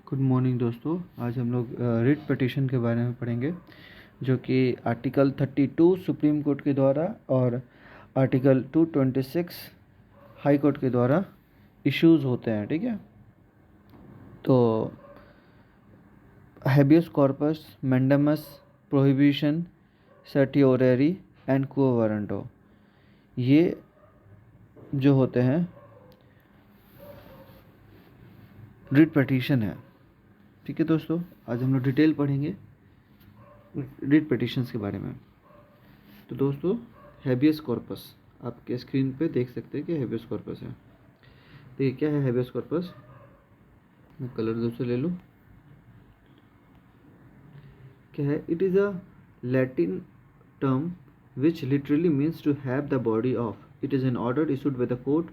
Good morning दोस्तों। आज हम लोग रिट पिटीशन के बारे में पढ़ेंगे, जो कि आर्टिकल 32 सुप्रीम कोर्ट के द्वारा और आर्टिकल 226 हाई कोर्ट के द्वारा इश्यूज़ होते हैं। ठीक है, तो habeas corpus, mandamus, prohibition, certiorari and quo warranto, ये जो होते हैं रिट पिटीशन है। ठीक है दोस्तों, आज हम लोग डिटेल पढ़ेंगे रिट पिटीशंस के बारे में। तो दोस्तों, हैबियस कॉर्पस आपके स्क्रीन पे देख सकते हैं कि हैबियस कॉर्पस है। तो ये क्या है हैबियस कॉर्पस? मैं कलर दूसरे ले लूँ। क्या है? It is a Latin term which literally means to have the body of. It is an order issued by the court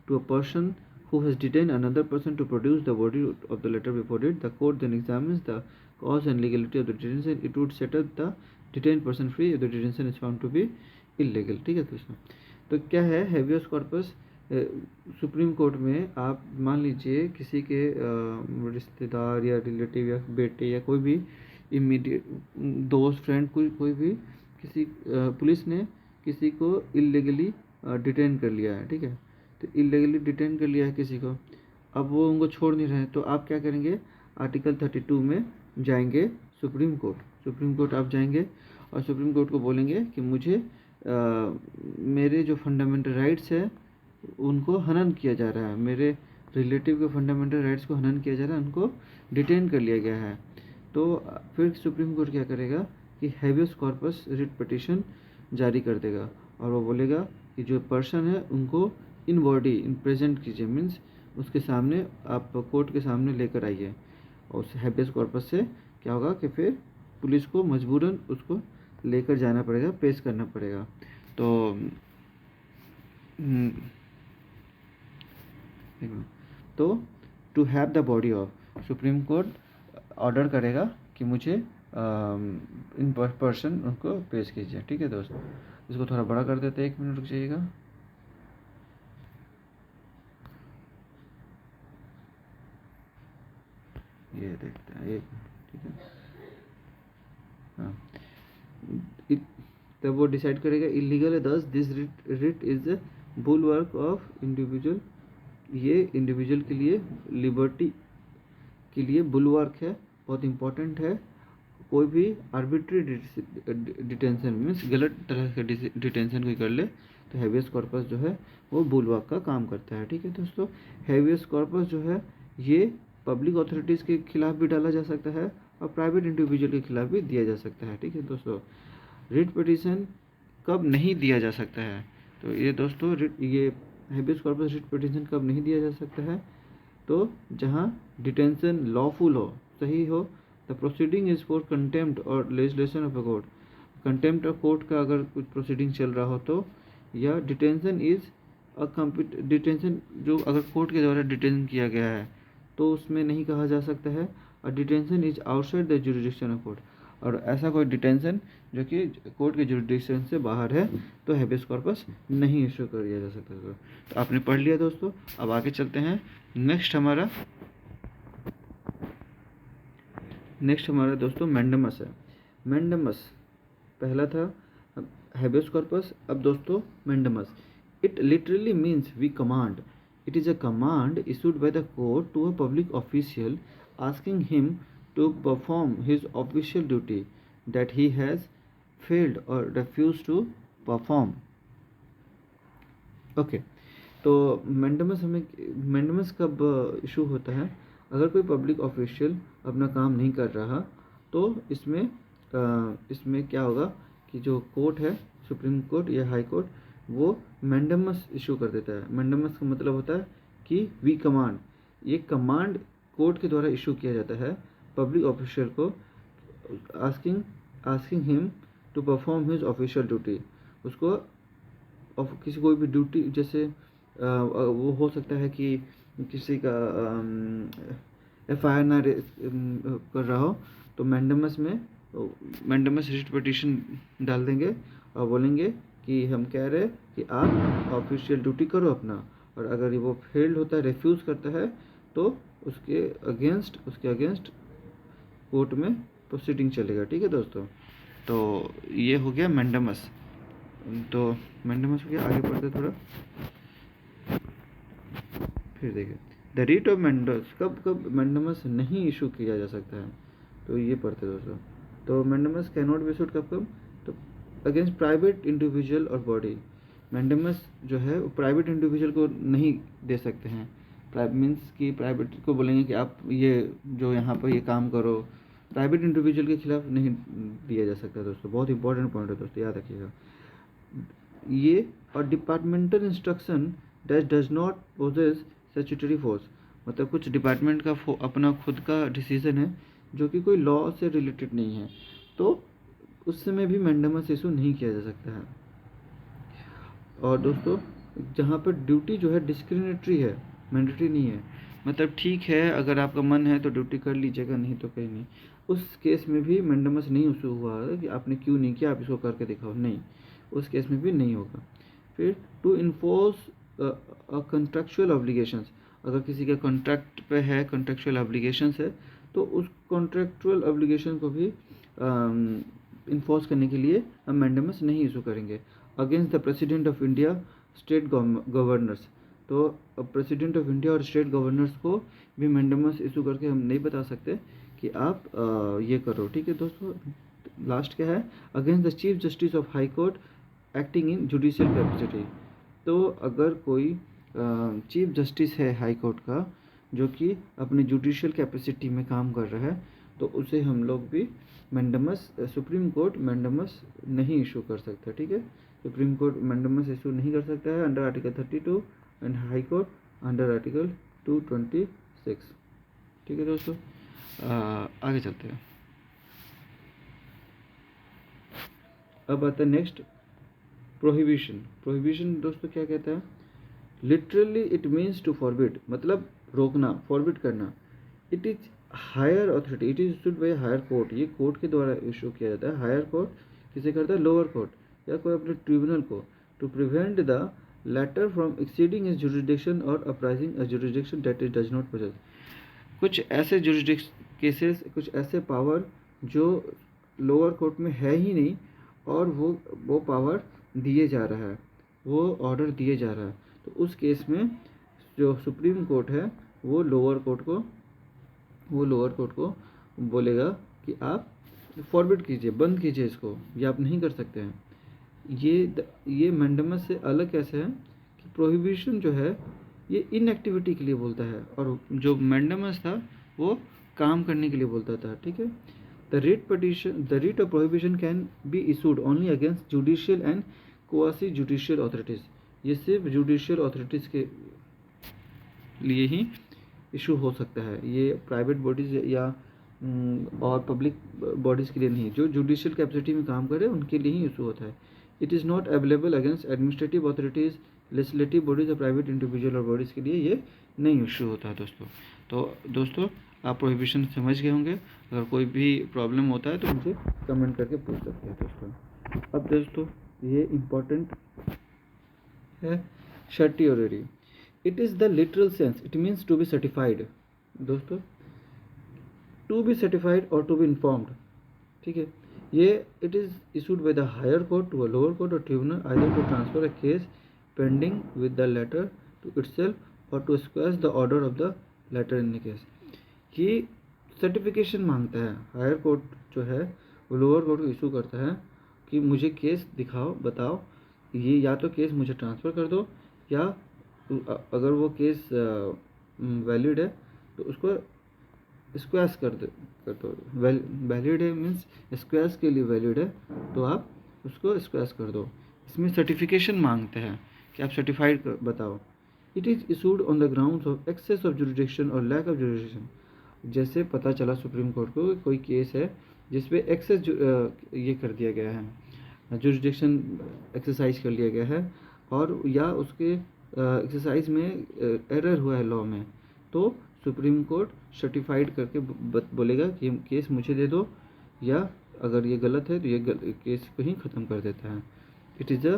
to a person who has detained another person to produce the body of the letter before it. The court then examines the cause and legality of the detention. It would set up the detained person free if the detention is found to be illegal. ठीक है दोस्तों, तो क्या है habeas corpus? Supreme court में आप मान लीजिए किसी के रिश्तेदार या रिलेटिव या बेटे या कोई भी इमीडिएट दोस्त, फ्रेंड, कोई भी किसी पुलिस ने किसी को इलीगली डिटेन कर लिया है। ठीक है, तो इलीगली डिटेन कर लिया है किसी को, अब वो उनको छोड़ नहीं रहे हैं, तो आप क्या करेंगे? आर्टिकल 32 में जाएंगे सुप्रीम कोर्ट आप जाएंगे और सुप्रीम कोर्ट को बोलेंगे कि मुझे मेरे जो फंडामेंटल राइट्स है उनको हनन किया जा रहा है, मेरे रिलेटिव के फंडामेंटल राइट्स को हनन किया जा रहा है, उनको डिटेन कर लिया गया है। तो फिर सुप्रीम कोर्ट क्या करेगा कि हैबियस कॉर्पस रिट पिटीशन जारी कर देगा और वो बोलेगा कि जो पर्सन है उनको इन बॉडी इन प्रेजेंट कीजिए, मीन्स उसके सामने आप कोर्ट के सामने लेकर आइए। और उस हैबियस कॉर्पस से क्या होगा कि फिर पुलिस को मजबूरन उसको लेकर जाना पड़ेगा, पेश करना पड़ेगा। तो to have the body of, Supreme Court order करेगा कि मुझे इन पर्सन उनको पेश कीजिए। ठीक है दोस्तों, इसको थोड़ा बड़ा कर देते हैं, 1 मिनट रुक जाइएगा। ये देखते हैं एक, ठीक है। हाँ, तब वो डिसाइड करेगा इलीगल है, thus this writ is the bulwark of individual. ये इंडिविजुअल के लिए लिबर्टी के लिए बुलवर्क है, बहुत इंपॉर्टेंट है। कोई भी आर्बिट्री डिटेंशन मीन्स गलत तरह के डिटेंशन कोई कर ले तो हैबियस कॉर्पस जो है वो बुलवर्क का काम करता है। ठीक है दोस्तों, हैबियस कॉर्पस जो है ये पब्लिक अथॉरिटीज़ के खिलाफ भी डाला जा सकता है और प्राइवेट इंडिविजुअल के खिलाफ भी दिया जा सकता है। ठीक है दोस्तों, रिट पिटीशन कब नहीं दिया जा सकता है? तो ये दोस्तों ये हैबियस कॉर्पस रिट पिटीशन कब नहीं दिया जा सकता है? तो जहाँ डिटेंशन लॉफुल हो, सही हो, the proceeding is for contempt और legislation of a court. Contempt of court का अगर कुछ प्रोसीडिंग चल रहा हो तो, या डिटेंशन इज डिटेंशन जो अगर कोर्ट के द्वारा डिटेन किया गया है तो उसमें नहीं कहा जा सकता है। और detention is outside the jurisdiction of court, और ऐसा कोई डिटेंशन जो कि कोर्ट के जुरिडिक्शन से बाहर है तो हैबियस कॉर्पस नहीं इशू कर दिया जा सकता। तो आपने पढ़ लिया दोस्तों, अब आगे चलते हैं। नेक्स्ट हमारा दोस्तों मैंडेमस है। मैंडेमस पहला था हैबियस कॉर्पस, अब दोस्तों mandamus. It literally means we command. It is a command issued by the court to a public official asking him to perform his official duty that he has failed or refused to perform. Okay, तो mandamus कब issue होता है? अगर कोई public official अपना काम नहीं कर रहा तो इसमें क्या होगा कि जो कोर्ट है, सुप्रीम कोर्ट या हाई कोर्ट, वो मैंडेमस इशू कर देता है। मैंडेमस का मतलब होता है कि वी कमांड, ये कमांड कोर्ट के द्वारा इशू किया जाता है पब्लिक ऑफिशियल को, asking him to perform his official duty. उसको किसी कोई भी ड्यूटी, जैसे वो हो सकता है कि किसी का FIR ना कर रहा हो तो मैंडेमस रिट पिटीशन डाल देंगे और बोलेंगे कि हम कह रहे हैं कि आप ऑफिशियल ड्यूटी करो अपना, और अगर वो फेल्ड होता है, रिफ्यूज़ करता है, तो उसके अगेंस्ट कोर्ट में प्रोसीडिंग चलेगा। ठीक है दोस्तों, तो ये हो गया मैंडेमस। तो मैंडेमस हो गया, आगे पढ़ते थोड़ा, फिर देखिए द रीट ऑफ मैंडेमस, कब मैंडेमस नहीं इशू किया जा सकता है, तो ये पढ़ते दोस्तों। तो mandamus can not be issued कब, तो अगेंस्ट प्राइवेट इंडिविजुअल और बॉडी। मैंडेमस जो है वो प्राइवेट इंडिविजुअल को नहीं दे सकते हैं। मीन्स कि प्राइवेट को बोलेंगे कि आप ये जो यहाँ पर ये काम करो, प्राइवेट इंडिविजुअल के खिलाफ नहीं दिया जा सकता दोस्तों। बहुत इंपॉर्टेंट पॉइंट है दोस्तों, याद रखिएगा ये। और departmental instruction that does not poses statutory force, मतलब कुछ डिपार्टमेंट का अपना खुद का डिसीजन है जो कि कोई लॉ से रिलेटेड नहीं है, तो उस समय भी मैंडेमस इशू नहीं किया जा सकता है। और दोस्तों जहाँ पर ड्यूटी जो है डिस्क्रिमिनेटरी है, मैंडेटरी नहीं है, मतलब ठीक है अगर आपका मन है तो ड्यूटी कर लीजिएगा, नहीं तो कहीं नहीं, उस केस में भी मैंडेमस नहीं इशू हुआ है कि आपने क्यों नहीं किया, आप इसको करके दिखाओ, नहीं, उस केस में भी नहीं होगा। फिर टू इन्फोर्स कॉन्ट्रेक्चुअल ऑब्लिगेशंस, अगर किसी का कॉन्ट्रैक्ट पे है, कॉन्ट्रेक्चुअल ऑब्लिगेशंस है, तो उस कॉन्ट्रेक्चुअल ऑब्लिगेशन को भी इन्फोर्स करने के लिए हम मैंडेमस नहीं इशू करेंगे। Against the president of India, state governors, तो प्रेसिडेंट ऑफ इंडिया और स्टेट गवर्नर्स को भी मैंडेमस इशू करके हम नहीं बता सकते कि आप ये करो। ठीक है दोस्तों, लास्ट क्या है, against the chief justice of high court acting in judicial capacity. तो अगर कोई चीफ जस्टिस है हाई कोर्ट का जो कि अपनी जुडिशियल कैपेसिटी में काम कर रहा है, तो उसे हम लोग भी मैंडेमस, सुप्रीम कोर्ट मैंडेमस नहीं इशू कर सकता। ठीक है, सुप्रीम कोर्ट मैंडेमस इशू नहीं कर सकता है under article 32 and high court under article 226। ठीक है दोस्तों, आगे चलते हैं। अब आता है नेक्स्ट प्रोहिबिशन। प्रोहिबिशन दोस्तों क्या कहता है, literally it means to forbid, मतलब रोकना, फॉरबिड करना। It is higher authority, it is issued by higher court, ये कोर्ट के द्वारा इशू किया जाता है। हायर कोर्ट किसे करता है, लोअर कोर्ट या कोई अपने ट्रिब्यूनल को, to prevent the latter from exceeding its jurisdiction और usurping a jurisdiction that it does not possess. कुछ ऐसे केसेस, कुछ ऐसे पावर जो लोअर कोर्ट में है ही नहीं और वो पावर दिए जा रहा है, वो ऑर्डर दिए जा रहा है, तो उस केस में जो सुप्रीम कोर्ट है वो लोअर कोर्ट को बोलेगा कि आप फॉरबिड कीजिए, बंद कीजिए इसको, ये आप नहीं कर सकते हैं। ये मैंडेमस से अलग कैसे है कि प्रोहिबिशन जो है ये इनएक्टिविटी के लिए बोलता है और जो मैंडेमस था वो काम करने के लिए बोलता था। ठीक है, the writ of prohibition can be issued only against judicial and quasi judicial authorities, ये सिर्फ जुडिशियल अथॉरिटीज़ के लिए ही इशू हो सकता है, ये प्राइवेट बॉडीज़ या और पब्लिक बॉडीज़ के लिए नहीं, जो जुडिशियल कैपेसिटी में काम करे उनके लिए ही इशू होता है। It is not available against administrative authorities, legislative bodies और प्राइवेट इंडिविजुअल और बॉडीज़ के लिए ये नहीं इशू होता है दोस्तों। तो दोस्तों आप प्रोहिबिशन समझ गए होंगे, अगर कोई भी प्रॉब्लम होता है तो मुझे कमेंट करके पूछ सकते हैं दोस्तों। अब दोस्तों ये इम्पोर्टेंट है certiorari. It is the literal sense, it means to be certified दोस्तों, टू बी सर्टिफाइड और टू बी इन्फॉर्म्ड। ठीक है, ये it is issued by the higher court to a lower court और tribunal either to transfer a case pending with the latter to itself और to squash the order of the latter in the case. कि certification मांगता है higher court जो है वो lower court को issue करता है कि मुझे केस दिखाओ, बताओ, ये या तो केस मुझे ट्रांसफ़र कर दो या अगर वो केस वैलिड है तो उसको स्क्वैश कर दो। वैलिड है मीन्स स्क्वैश के लिए वैलिड है तो आप उसको स्क्वैश कर दो। इसमें सर्टिफिकेशन मांगते हैं कि आप सर्टिफाइड बताओ। It is issued on the grounds of excess of jurisdiction और लैक ऑफ जुरिडिक्शन। जैसे पता चला सुप्रीम कोर्ट को कोई केस है जिसपे एक्सेस ये कर दिया गया है, जुरिडिक्शन एक्सरसाइज कर लिया गया है और या उसके एक्सरसाइज में एरर हुआ है लॉ में, तो सुप्रीम कोर्ट सर्टिफाइड करके बोलेगा कि केस मुझे दे दो, या अगर ये गलत है तो ये केस को ही ख़त्म कर देता है। It is a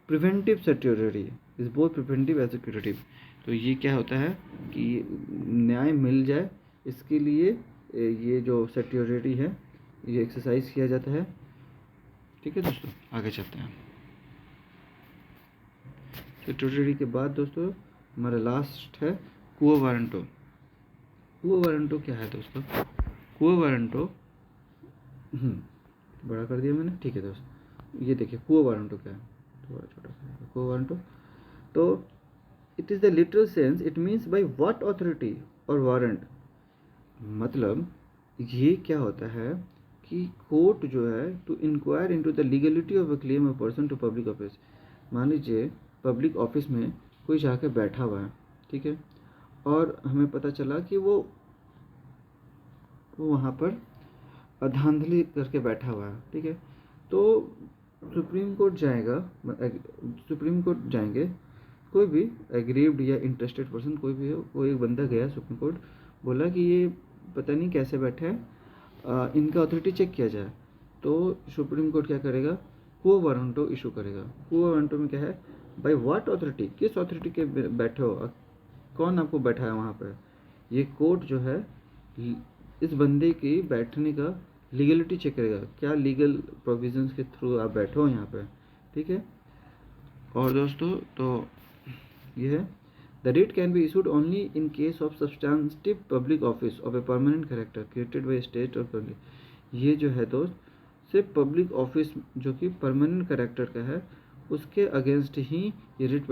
preventive certiorari, is both preventive as curative. तो ये क्या होता है कि न्याय मिल जाए, इसके लिए ये जो सर्टियोरिटी है ये एक्सरसाइज किया जाता है। ठीक है दोस्तों, आगे चलते हैं। सर्टियोरिटी के बाद दोस्तों हमारा लास्ट है क्वो वारंटो। क्वो वारंटो क्या है दोस्तों? क्वो वारंटो बड़ा कर दिया मैंने, ठीक है दोस्तों। ये देखिए क्वो वारंटो क्या है, थोड़ा छोटा सा। क्वो वारंटो तो it is the literal sense, it means by what authority और वारंट। मतलब ये क्या होता है कि कोर्ट जो है to inquire into the legality of a claim of person to public office. मान लीजिए पब्लिक ऑफिस में कोई जाके बैठा हुआ है, ठीक है, और हमें पता चला कि वो वहाँ पर धांधली करके बैठा हुआ है, ठीक है। तो सुप्रीम कोर्ट जाएगा, सुप्रीम कोर्ट जाएंगे, कोई भी एग्रीव्ड या इंटरेस्टेड पर्सन कोई भी हो, कोई एक बंदा गया सुप्रीम कोर्ट, बोला कि ये पता नहीं कैसे बैठे हैं, इनका अथॉरिटी चेक किया जाए। तो सुप्रीम कोर्ट क्या करेगा? क्वो वारंटो इशू करेगा। क्वो वारंटो में क्या है? बाय व्हाट अथॉरिटी, किस अथॉरिटी के बैठे हो, कौन आपको बैठा है वहाँ पर। ये कोर्ट जो है इस बंदे की बैठने का लीगलिटी चेक करेगा, क्या लीगल प्रोविजंस के थ्रू आप बैठे हो यहाँ पर, ठीक है। और दोस्तों तो ये है, the writ can be issued only in case of substantive public office of a permanent character created by state और कंट्री। ये जो है दोस्त सिर्फ पब्लिक ऑफिस जो कि परमानेंट कैरेक्टर का है उसके अगेंस्ट ही ये रिट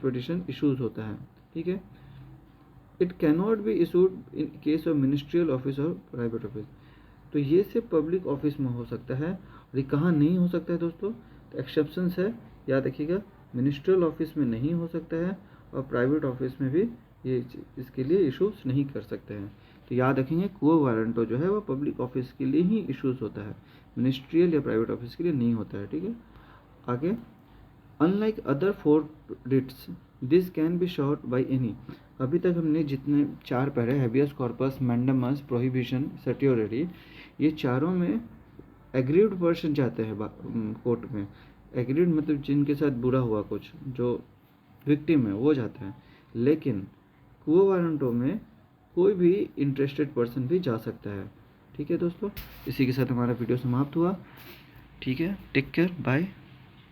पिटिशन इशूज होता है, ठीक है। It cannot be issued in case of ministerial office और प्राइवेट ऑफिस। तो ये सिर्फ पब्लिक ऑफिस में हो सकता है, और ये कहाँ नहीं हो सकता है दोस्तों? तो एक्सेप्शंस है, याद रखिएगा। मिनिस्ट्रियल ऑफिस में नहीं हो सकता है, और प्राइवेट ऑफिस में भी ये इसके लिए इशूज़ नहीं कर सकते हैं। तो याद रखेंगे क्वो वारंटो जो है वो पब्लिक ऑफिस के लिए ही इशूज़ होता है, मिनिस्ट्रियल या प्राइवेट ऑफिस के लिए नहीं होता है, ठीक है। आगे, unlike other 4 writs this can be short by any. अभी तक हमने जितने 4 पढ़े, habeas corpus, mandamus, prohibition, certiorari, ये चारों में एग्रीव्ड पर्सन जाते हैं कोर्ट में। एग्रीव्ड मतलब जिनके साथ बुरा हुआ कुछ, जो विक्टिम है वो जाते हैं। लेकिन क्वो वारंटो में कोई भी इंटरेस्टेड पर्सन भी जा सकता है, ठीक है दोस्तों। इसी के साथ हमारा वीडियो समाप्त हुआ, ठीक है। Take care, bye.